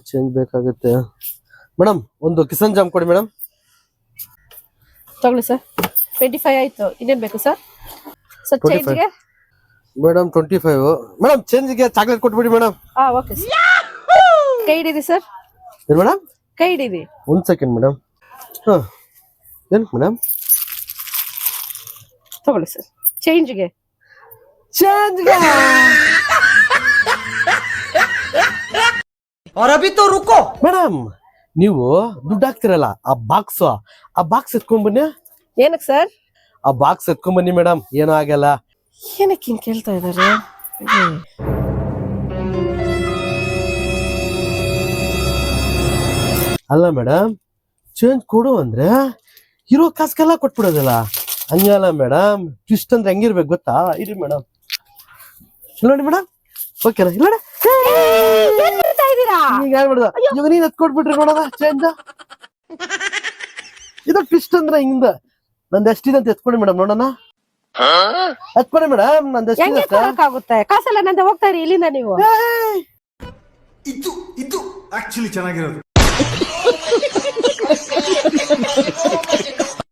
Change ಬೇಕಾಗುತ್ತೆ madam. ಒಂದು Kissan jam ಕೊಡಿ ಮೇಡಮ್. ತಗೊಳ್ಳಿ ಸರ್. 25 ಆಯ್ತು, ಇನ್ನೇನ್ ಬೇಕು ಸರ್? ಸರ್ 25. ಚೇಂಜ್ಗೆ ಮೇಡಮ್ 25 ಮೇಡಮ್. ಚೇಂಜ್ಗೆ ಚಾಕ್ಲೇಟ್ ಕೊಟ್ಬಿಡಿ ಮೇಡಮ್. Okay sir. ಕೈ ಹಿಡೀರಿ ಸರ್, ಏನು ಮೇಡಮ್? ಕೈ ಹಿಡೀರಿ. ಒಂದು ಸೆಕೆಂಡ್ ಮೇಡಮ್. ಹಾಂ, ಏನು ಮೇಡಮ್? ತಗೊಳ್ಳಿ ಸರ್. ಚೇಂಜ್ಗೆ ಚೇಂಜ್ಗೆ ಮೇಡಮ್, ನೀವು ದುಡ್ಡು ಹಾಕ್ತಿರಲ್ಲ ಆ ಬಾಕ್ಸ್ ಎತ್ಕೊಂಡ್ಬನ್ನಿ. ಏನಕ್ಕೆ ಸರ್? ಆ ಬಾಕ್ಸ್ ಎತ್ಕೊಂಡ್ಬನ್ನಿ ಮೇಡಮ್, ಏನೂ ಆಗಲ್ಲ. ಏನಕ್ಕೆ ಹಿಂಗ್ ಕೇಳ್ತಾ ಇದಾರೆ? ಅಲ್ಲ ಮೇಡಮ್, ಚೇಂಜ್ ಕೊಡು ಅಂದ್ರೆ ಇರೋ ಕಾಸ್ಗೆಲ್ಲ ಕೊಟ್ಬಿಡೋದಿಲ್ಲ. ಹಂಗಲ್ಲ ಮೇಡಮ್, ಟ್ವಿಸ್ಟ್ ಅಂದ್ರೆ ಹೆಂಗಿರ್ಬೇಕು ಗೊತ್ತಾ? ಇರಿ ಮೇಡಮ್, ನೋಡಿ ಮೇಡಮ್. ಓಕೆನಾ? ಇಲ್ಲ ಈಗ ಹೇಳ್ಬಿಡ್ದ, ಇವಾಗ ನೀನ್ ಎತ್ಕೊಟ್ಬಿಟ್ರಿ ನೋಡೋಣ ಚೇಂಜ್. ಇದು ಟ್ವಿಸ್ಟ್ ಅಂದ್ರೆ ಹಿಂಗ. ನಂದು ಎಷ್ಟಿದೆ ಅಂತ ಎತ್ಕೊಡಿ ಮೇಡಮ್, ನೋಡೋಣ. ಎತ್ಕೊಡಿ ಮೇಡಮ್, ನಂದು ಹೆಂಗೆ ಎಷ್ಟಿದೆ. ಕಾಸೆಲ್ಲ ನಂದೆ, ಹೋಗ್ತಾ ಇರಿ ಇಲ್ಲಿಂದ ನೀವು. ಇದು ಆಕ್ಚುಲಿ ಚೆನ್ನಾಗಿರೋದು.